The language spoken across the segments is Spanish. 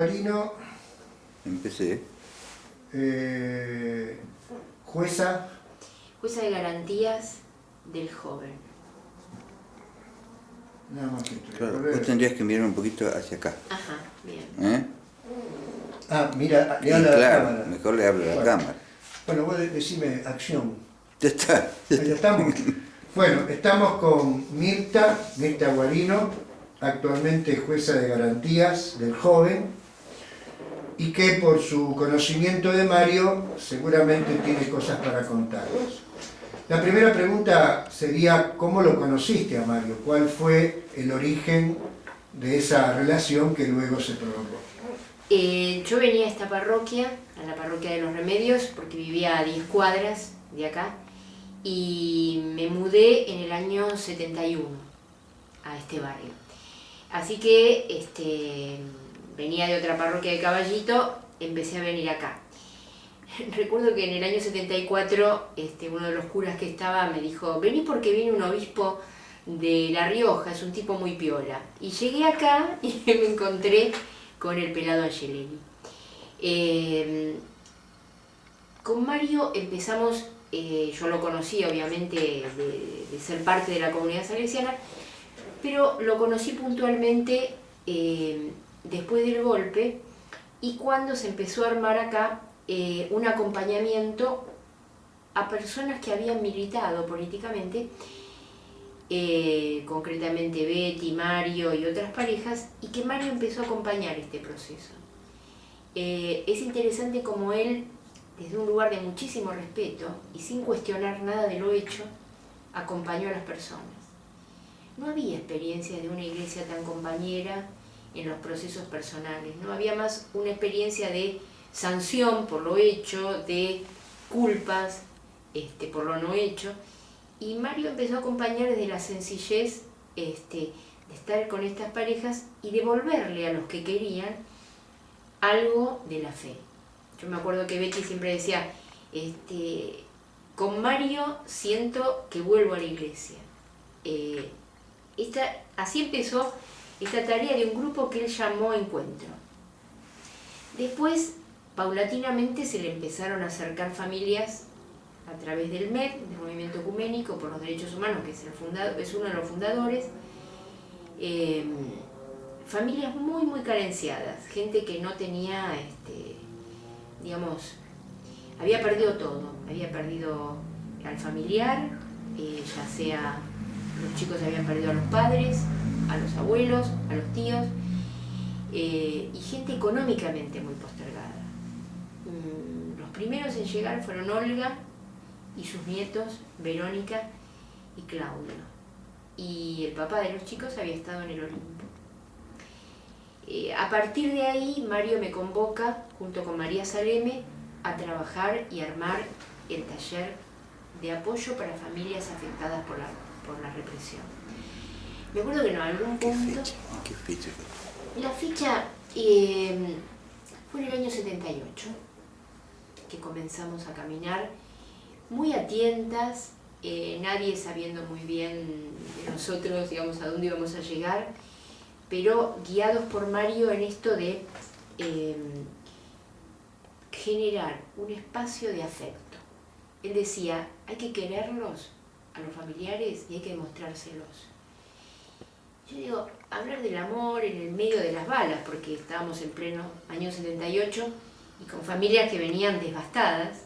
Marino, Empecé. jueza. Jueza de garantías del joven. Nada más que esto. Claro, vos tendrías que mirar un poquito hacia acá. Ajá, bien. Mira, le Y habla a la claro, cámara. mejor le hablo a la Bueno. cámara. Bueno, vos decime acción. Ya está. Ya estamos. Bueno, estamos con Mirta Guarino, actualmente jueza de garantías del joven, y que por su conocimiento de Mario seguramente tiene cosas para contarnos. La primera pregunta sería, ¿cómo lo conociste a Mario? ¿Cuál fue el origen de esa relación que luego se prolongó? Yo venía a esta parroquia, a la parroquia de los Remedios, porque vivía a 10 cuadras de acá, y me mudé en el año 71 a este barrio. Así que venía de otra parroquia de Caballito, empecé a venir acá. Recuerdo que en el año 74 uno de los curas que estaba me dijo: vení porque viene un obispo de La Rioja, es un tipo muy piola. Y llegué acá y me encontré con el pelado Angelelli. Con Mario empezamos, yo lo conocí obviamente de ser parte de la comunidad salesiana, pero lo conocí puntualmente después del golpe y cuando se empezó a armar acá un acompañamiento a personas que habían militado políticamente, concretamente Betty, Mario y otras parejas, y que Mario empezó a acompañar este proceso. Es interesante como él, desde un lugar de muchísimo respeto y sin cuestionar nada de lo hecho, acompañó a las personas. No había experiencia de una iglesia tan compañera en los procesos personales, no había más una experiencia de sanción por lo hecho, de culpas por lo no hecho, y Mario empezó a acompañar desde la sencillez de estar con estas parejas y devolverle a los que querían algo de la fe. Yo me acuerdo que Betty siempre decía, con Mario siento que vuelvo a la iglesia. Así empezó esta tarea de un grupo que él llamó Encuentro. Después, paulatinamente, se le empezaron a acercar familias a través del MED, del Movimiento Ecuménico por los Derechos Humanos, que es uno de los fundadores, familias muy, muy carenciadas, gente que no tenía, había perdido todo, había perdido al familiar, ya sea los chicos habían perdido a los padres, a los abuelos, a los tíos, y gente económicamente muy postergada. Los primeros en llegar fueron Olga y sus nietos, Verónica y Claudio. Y el papá de los chicos había estado en el Olimpo. A partir de ahí, Mario me convoca, junto con María Saleme, a trabajar y armar el taller de apoyo para familias afectadas por la represión. Me acuerdo que en algún punto... ¿Qué fecha? La fecha fue en el año 78, que comenzamos a caminar muy a tientas, nadie sabiendo muy bien de nosotros, digamos, a dónde íbamos a llegar, pero guiados por Mario en esto de generar un espacio de afecto. Él decía, hay que quererlos a los familiares y hay que demostrárselos. Yo digo, hablar del amor en el medio de las balas, porque estábamos en pleno año 78 y con familias que venían devastadas,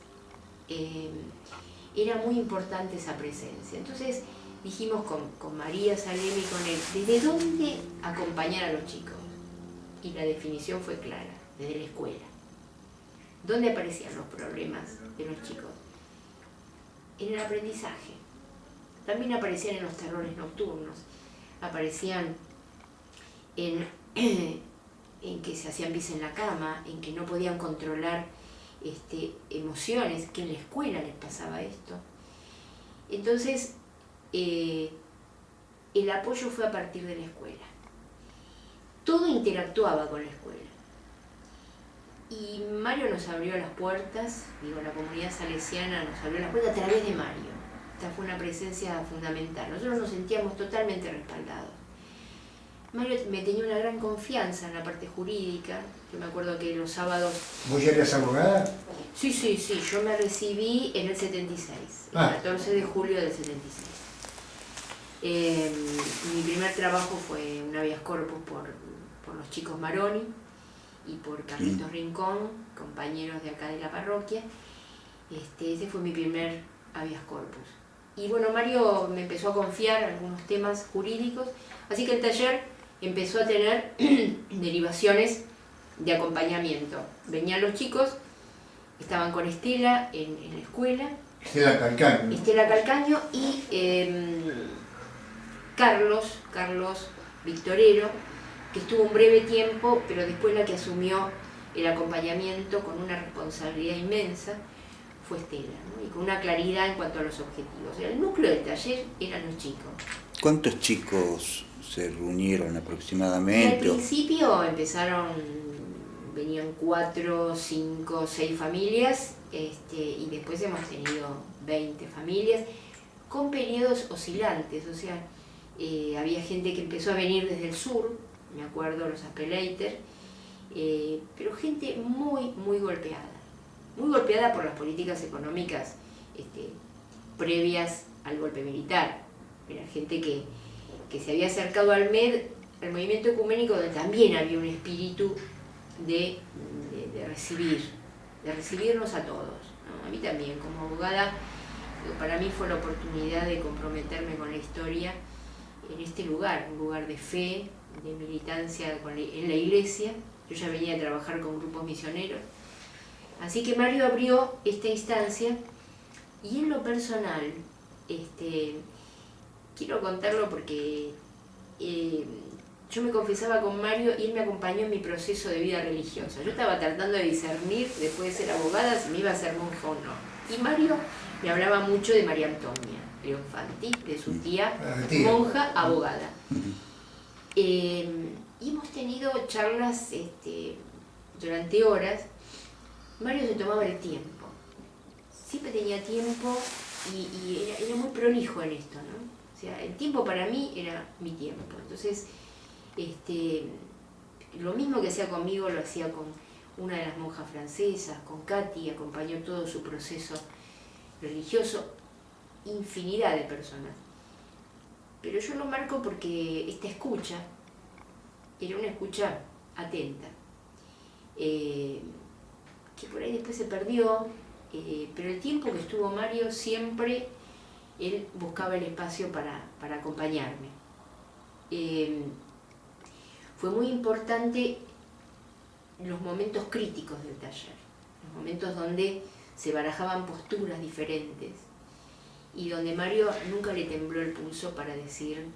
era muy importante esa presencia. Entonces dijimos con María Saleme y con él, ¿desde dónde acompañar a los chicos? Y la definición fue clara, desde la escuela. ¿Dónde aparecían los problemas de los chicos? En el aprendizaje. También aparecían en los terrores nocturnos, aparecían en que se hacían pis en la cama, en que no podían controlar emociones, que en la escuela les pasaba esto. Entonces, el apoyo fue a partir de la escuela. Todo interactuaba con la escuela. Y Mario nos abrió las puertas, la comunidad salesiana nos abrió las puertas a través de Mario. Esta fue una presencia fundamental. Nosotros nos sentíamos totalmente respaldados. Mario me tenía una gran confianza en la parte jurídica. Yo me acuerdo que los sábados... ¿Vos ya eras abogada? Sí, yo me recibí en el 76, el 14 de julio del 76. Mi primer trabajo fue un habeas corpus por los chicos Maroni y por Carlitos Rincón, compañeros de acá de la parroquia. Ese fue mi primer habeas corpus. Y bueno, Mario me empezó a confiar algunos temas jurídicos, así que el taller empezó a tener derivaciones de acompañamiento. Venían los chicos, estaban con Estela en la escuela. Estela Calcaño. Estela Calcaño y Carlos Victorero, que estuvo un breve tiempo, pero después la que asumió el acompañamiento con una responsabilidad inmensa fue Estela, ¿no? Y con una claridad en cuanto a los objetivos. El núcleo del taller eran los chicos. ¿Cuántos chicos se reunieron Y aproximadamente? al principio venían 4, 5, 6 familias, y después hemos tenido 20 familias, con periodos oscilantes, o sea, había gente que empezó a venir desde el sur, me acuerdo los Apelater, pero gente muy golpeada por las políticas económicas previas al golpe militar. Era gente que se había acercado al movimiento ecuménico, donde también había un espíritu de recibirnos a todos, ¿no? A mí también, como abogada, para mí fue la oportunidad de comprometerme con la historia en este lugar, un lugar de fe, de militancia en la iglesia. Yo ya venía a trabajar con grupos misioneros. Así que Mario abrió esta instancia, y en lo personal, quiero contarlo porque yo me confesaba con Mario y él me acompañó en mi proceso de vida religiosa. Yo estaba tratando de discernir, después de ser abogada, si me iba a ser monja o no. Y Mario me hablaba mucho de María Antonia Leonfanti, de su tía, monja, abogada. Y hemos tenido charlas durante horas. Mario se tomaba el tiempo, siempre tenía tiempo y era muy prolijo en esto, ¿no? O sea, el tiempo para mí era mi tiempo. Entonces, lo mismo que hacía conmigo lo hacía con una de las monjas francesas, con Katy, acompañó todo su proceso religioso, infinidad de personas. Pero yo lo marco porque esta escucha era una escucha atenta, que por ahí después se perdió, pero el tiempo que estuvo Mario siempre él buscaba el espacio para acompañarme. Fue muy importante los momentos críticos del taller, los momentos donde se barajaban posturas diferentes y donde Mario nunca le tembló el pulso para decir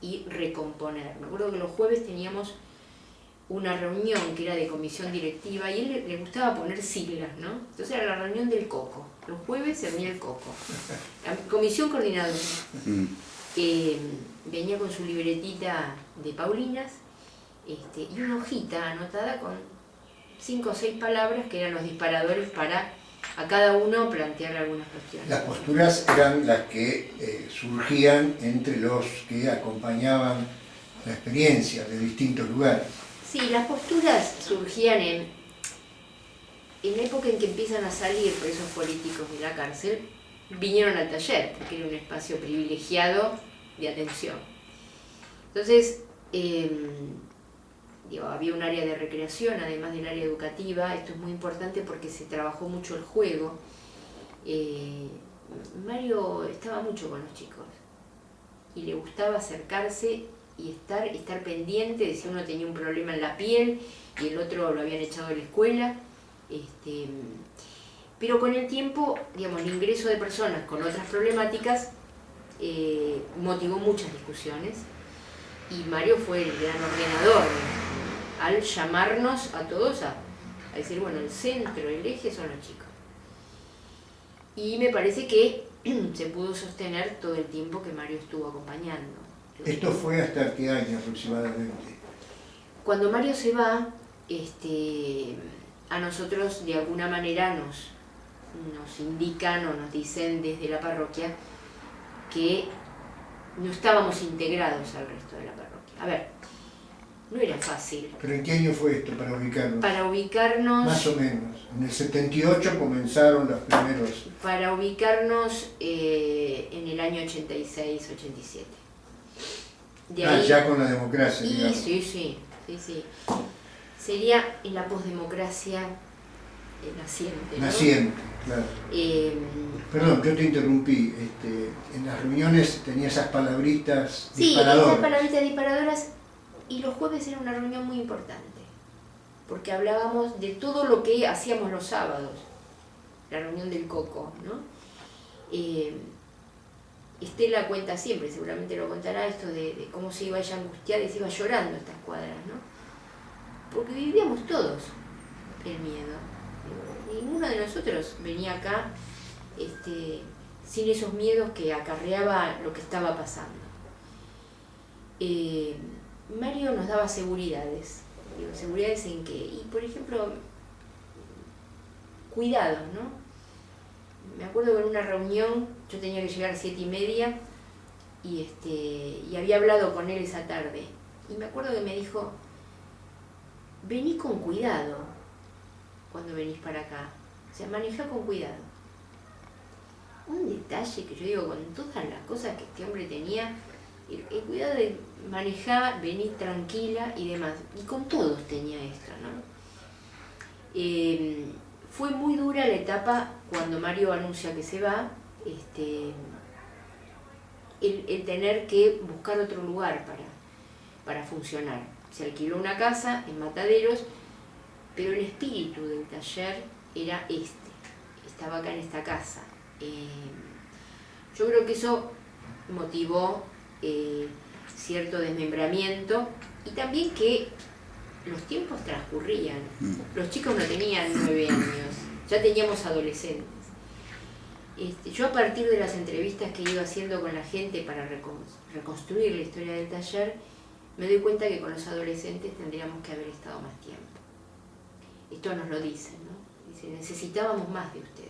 y recomponer. Me acuerdo que los jueves teníamos una reunión que era de comisión directiva y él le gustaba poner siglas, ¿no? Entonces era la reunión del COCO. Los jueves se reunía el COCO. La comisión coordinadora. Venía con su libretita de Paulinas y una hojita anotada con 5 o 6 palabras que eran los disparadores para a cada uno plantear algunas cuestiones. Las posturas eran las que surgían entre los que acompañaban la experiencia de distintos lugares. Sí, las posturas surgían en la época en que empiezan a salir presos políticos de la cárcel, vinieron al taller, porque era un espacio privilegiado de atención. Entonces, había un área de recreación, además del área educativa. Esto es muy importante porque se trabajó mucho el juego. Mario estaba mucho con los chicos y le gustaba acercarse y estar pendiente de si uno tenía un problema en la piel y el otro lo habían echado de la escuela. Pero con el tiempo, el ingreso de personas con otras problemáticas motivó muchas discusiones y Mario fue el gran ordenador al llamarnos a todos a decir, bueno, el centro, el eje son los chicos. Y me parece que se pudo sostener todo el tiempo que Mario estuvo acompañando. ¿Esto fue hasta qué año aproximadamente? Cuando Mario se va, a nosotros de alguna manera nos indican o nos dicen desde la parroquia que no estábamos integrados al resto de la parroquia. A ver, no era fácil. ¿Pero en qué año fue esto para ubicarnos? Para ubicarnos... Más o menos. En el 78 comenzaron los primeros... Para ubicarnos en el año 86, 87. De ahí, ya con la democracia, digamos. Sí. Sería en la posdemocracia naciente, ¿no? Naciente, claro. Perdón, yo te interrumpí. En las reuniones tenía esas palabritas disparadoras. Sí, esas palabritas disparadoras, y los jueves era una reunión muy importante, porque hablábamos de todo lo que hacíamos los sábados, la reunión del Coco, ¿no? Estela cuenta siempre, seguramente lo contará, esto de cómo se iba ella angustiada y se iba llorando estas cuadras, ¿no? Porque vivíamos todos el miedo. Ninguno de nosotros venía acá sin esos miedos que acarreaba lo que estaba pasando. Mario nos daba seguridades, seguridades en que, y por ejemplo, cuidados, ¿no? Me acuerdo que en una reunión yo tenía que llegar a 7:30 y había hablado con él esa tarde. Y me acuerdo que me dijo, vení con cuidado cuando venís para acá. O sea, manejá con cuidado. Un detalle que yo digo, con todas las cosas que este hombre tenía, el cuidado de manejar, venir tranquila y demás. Y con todos tenía esto, ¿no? Fue muy dura la etapa cuando Mario anuncia que se va, el tener que buscar otro lugar para funcionar. Se alquiló una casa en Mataderos, pero el espíritu del taller era estaba acá en esta casa. Yo creo que eso motivó cierto desmembramiento y también que los tiempos transcurrían. Los chicos no tenían 9 años, ya teníamos adolescentes. Yo a partir de las entrevistas que he ido haciendo con la gente para reconstruir la historia del taller, me doy cuenta que con los adolescentes tendríamos que haber estado más tiempo. Esto nos lo dicen, ¿no? Dicen, necesitábamos más de ustedes.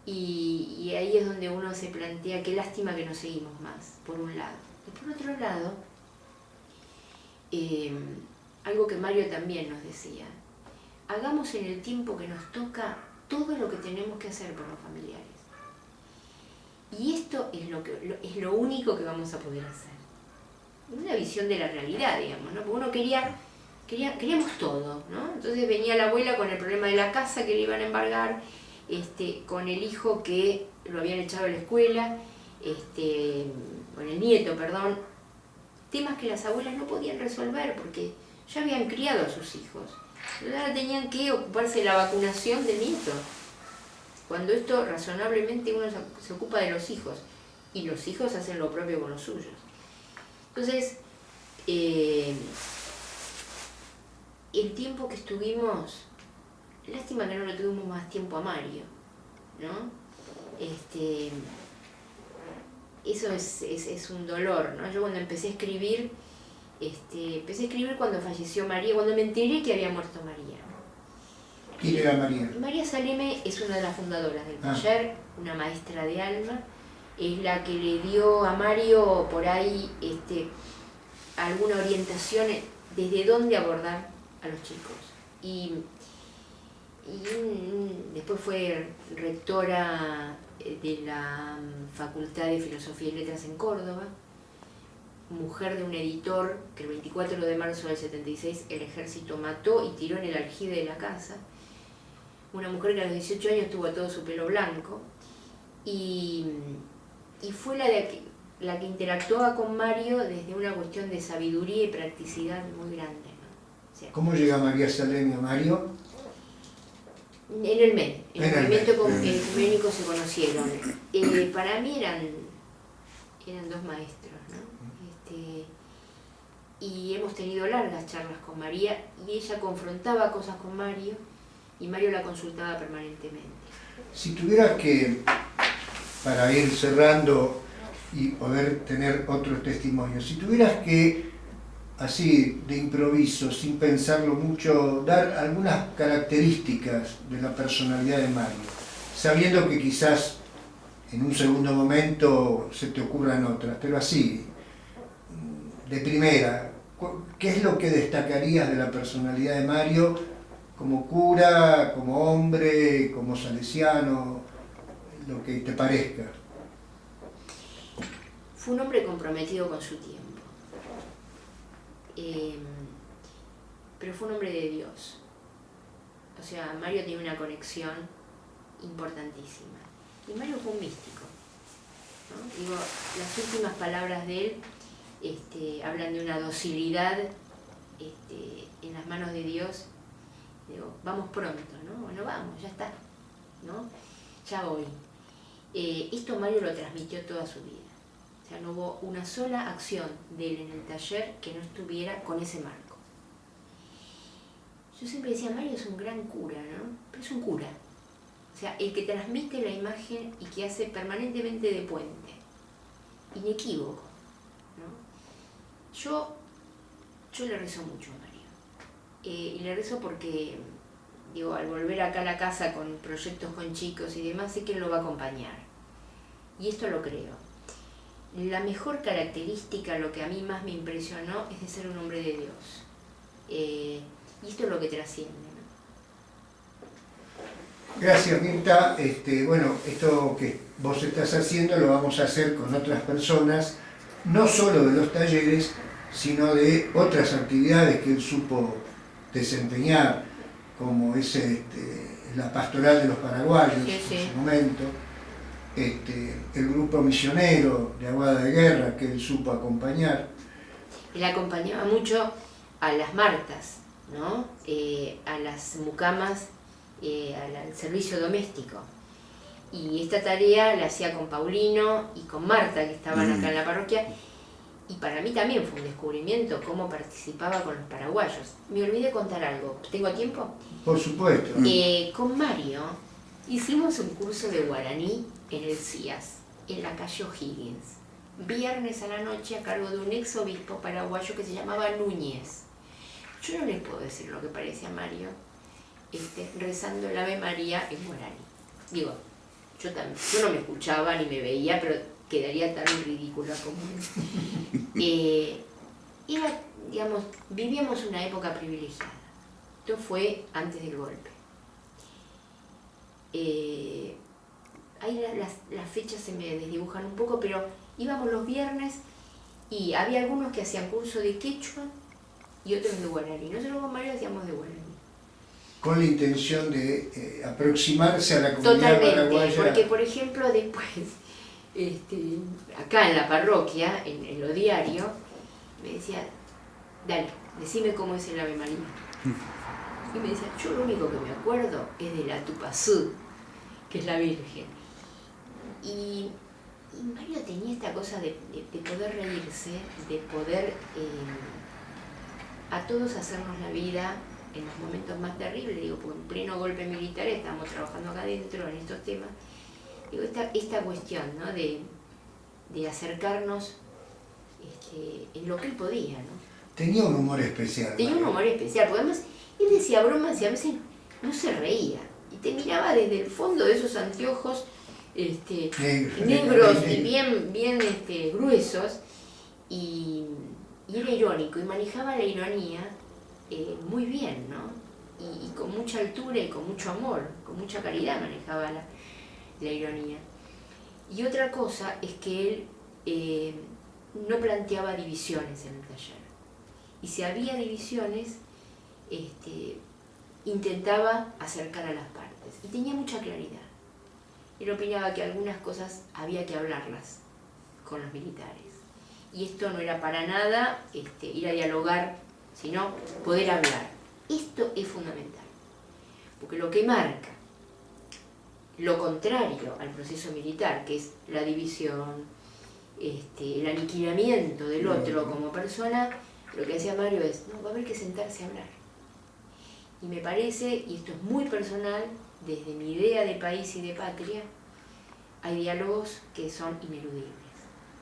Y ahí es donde uno se plantea, qué lástima que no seguimos más, por un lado. Y por otro lado, algo que Mario también nos decía, hagamos en el tiempo que nos toca todo lo que tenemos que hacer por los familiares. Y esto es lo único que vamos a poder hacer. Una visión de la realidad, digamos, ¿no? Porque uno queríamos todo, ¿no? Entonces venía la abuela con el problema de la casa que le iban a embargar, con el hijo que lo habían echado de la escuela, con el nieto, perdón, temas que las abuelas no podían resolver porque ya habían criado a sus hijos. Ahora tenían que ocuparse de la vacunación del nieto, cuando esto razonablemente uno se ocupa de los hijos y los hijos hacen lo propio con los suyos. Entonces, el tiempo que estuvimos, lástima que no le tuvimos más tiempo a Mario, ¿no? Eso es un dolor, ¿no? Yo cuando empecé a escribir, cuando falleció María, cuando me enteré que había muerto María. ¿Quién era María? María Saleme es una de las fundadoras del taller, una maestra de alma, es la que le dio a Mario por ahí alguna orientación desde dónde abordar a los chicos. Y después fue rectora de la Facultad de Filosofía y Letras en Córdoba, mujer de un editor que el 24 de marzo del 76 el ejército mató y tiró en el aljibe de la casa, una mujer que a los 18 años tuvo todo su pelo blanco y fue la que interactuaba con Mario desde una cuestión de sabiduría y practicidad muy grande, ¿no? O sea, ¿Cómo llega María Saleme a Mario? En el MED, en el movimiento ecuménico se conocieron. Para mí eran 2 maestros, ¿no? Y hemos tenido largas charlas con María y ella confrontaba cosas con Mario y Mario la consultaba permanentemente. Si tuvieras que, para ir cerrando y poder tener otros testimonios, si tuvieras que, así de improviso, sin pensarlo mucho, dar algunas características de la personalidad de Mario, sabiendo que quizás en un segundo momento se te ocurran otras, pero así, de primera, ¿qué es lo que destacarías de la personalidad de Mario como cura, como hombre, como salesiano, lo que te parezca? Fue un hombre comprometido con su tiempo, pero fue un hombre de Dios. O sea, Mario tenía una conexión importantísima. Y Mario fue un místico, ¿no? Digo, las últimas palabras de él hablan de una docilidad en las manos de Dios. Digo, vamos pronto, ¿no? Bueno, vamos, ya está, ¿no? Ya voy. Esto Mario lo transmitió toda su vida. O sea, no hubo una sola acción de él en el taller que no estuviera con ese marco. Yo siempre decía, Mario es un gran cura, ¿no? Pero es un cura. O sea, el que transmite la imagen y que hace permanentemente de puente. Inequívoco, ¿no? Yo le rezo mucho a Mario. Y le rezo porque, digo, al volver acá a la casa con proyectos con chicos y demás, sé que él lo va a acompañar. Y esto lo creo. La mejor característica, lo que a mí más me impresionó, es de ser un hombre de Dios. Y esto es lo que trasciende, ¿no? Gracias, Mirta. Bueno, esto que vos estás haciendo lo vamos a hacer con otras personas, no solo de los talleres, sino de otras actividades que él supo desempeñar, como es la pastoral de los paraguayos, Sí, sí. en su momento, el grupo misionero de Aguada de Guerra que él supo acompañar. Él acompañaba mucho a las martas, ¿no? A las mucamas, al servicio doméstico. Y esta tarea la hacía con Paulino y con Marta, que estaban acá en la parroquia. Y para mí también fue un descubrimiento cómo participaba con los paraguayos. Me olvidé contar algo. ¿Tengo tiempo? Por supuesto. Con Mario hicimos un curso de guaraní en el CIAS, en la calle O'Higgins. Viernes a la noche a cargo de un ex obispo paraguayo que se llamaba Núñez. Yo no les puedo decir lo que parecía Mario rezando el Ave María en guaraní. Digo, yo no me escuchaba ni me veía, pero quedaría tan ridícula como él. Digamos, vivíamos una época privilegiada. Esto fue antes del golpe. Ahí las fechas se me desdibujan un poco, pero íbamos los viernes y había algunos que hacían curso de quechua y otros de guaraní. Nosotros con Mario hacíamos de guaraní. Con la intención de aproximarse a la comunidad paraguaya. Porque por ejemplo después, acá en la parroquia, en lo diario, me decía, dale, decime cómo es el Ave María. Y me decía, yo lo único que me acuerdo es de la Tupazú, que es la Virgen. Y Mario tenía esta cosa de poder reírse, de poder a todos hacernos la vida en los momentos más terribles, digo, porque en pleno golpe militar estamos trabajando acá adentro en estos temas. Digo, esta cuestión, ¿no? de acercarnos en lo que él podía, ¿no? Tenía un humor especial. Tenía un humor especial, porque además él decía bromas y a veces no se reía. Y te miraba desde el fondo de esos anteojos negros y bien gruesos, y era irónico, y manejaba la ironía muy bien, ¿no? Y con mucha altura y con mucho amor, con mucha caridad manejaba la ironía. Y otra cosa es que él no planteaba divisiones en el taller. Y si había divisiones, intentaba acercar a las partes. Y tenía mucha claridad. Él opinaba que algunas cosas había que hablarlas con los militares. Y esto no era para nada ir a dialogar, sino poder hablar. Esto es fundamental. Porque lo que marca lo contrario al proceso militar, que es la división, el aniquilamiento del otro como persona, lo que hacía Mario es, no, va a haber que sentarse a hablar. Y me parece, y esto es muy personal, desde mi idea de país y de patria, hay diálogos que son ineludibles.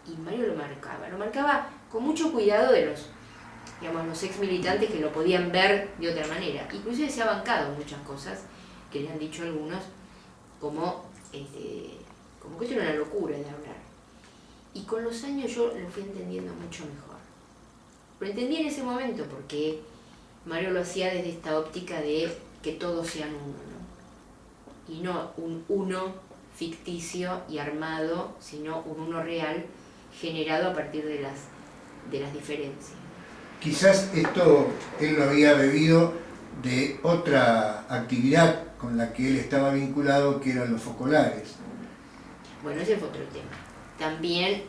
Y Mario lo marcaba con mucho cuidado de los ex militantes que lo podían ver de otra manera. Inclusive se ha bancado muchas cosas que le han dicho algunos, como que esto era una locura de hablar. Y con los años yo lo fui entendiendo mucho mejor. Lo entendí en ese momento porque Mario lo hacía desde esta óptica de que todos sean uno, ¿no? Y no un uno ficticio y armado, sino un uno real generado a partir de las diferencias. Quizás esto él lo había bebido de otra actividad con la que él estaba vinculado, que eran los focolares. Bueno, ese fue otro tema. También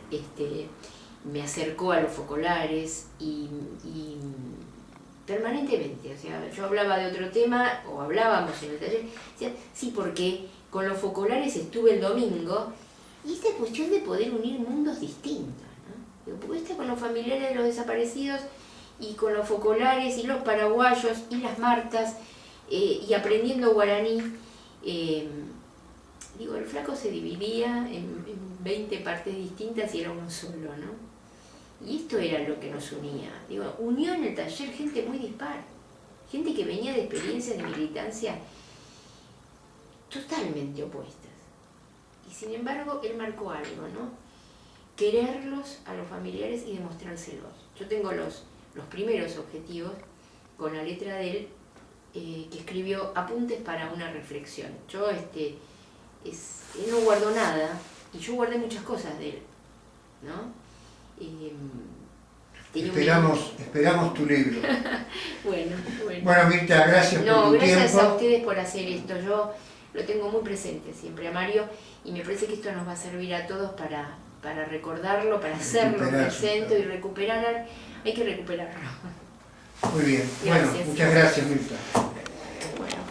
me acercó a los focolares y permanentemente, o sea, yo hablaba de otro tema, o hablábamos en el taller, decía, sí, porque con los focolares estuve el domingo, y esta cuestión de poder unir mundos distintos, ¿no? Digo, porque está con los familiares de los desaparecidos, y con los focolares, y los paraguayos, y las martas, y aprendiendo guaraní, digo, el flaco se dividía en 20 partes distintas y era uno solo, ¿no? Y esto era lo que nos unía. Digo, unió en el taller gente muy dispar, gente que venía de experiencias de militancia totalmente opuestas. Y sin embargo, él marcó algo, ¿no? Quererlos a los familiares y demostrárselos. Yo tengo los primeros objetivos con la letra de él, que escribió Apuntes para una reflexión. Yo, él no guardó nada, y yo guardé muchas cosas de él, ¿no? Esperamos tu libro. Bueno. Bueno, Mirta, gracias por tu gracias tiempo. a ustedes por hacer esto. Yo lo tengo muy presente siempre a Mario, y me parece que esto nos va a servir a todos para recordarlo, para hacerlo presente y recuperar. Hay que recuperarlo. Muy bien. Gracias. Bueno, muchas gracias, Mirta. Bueno.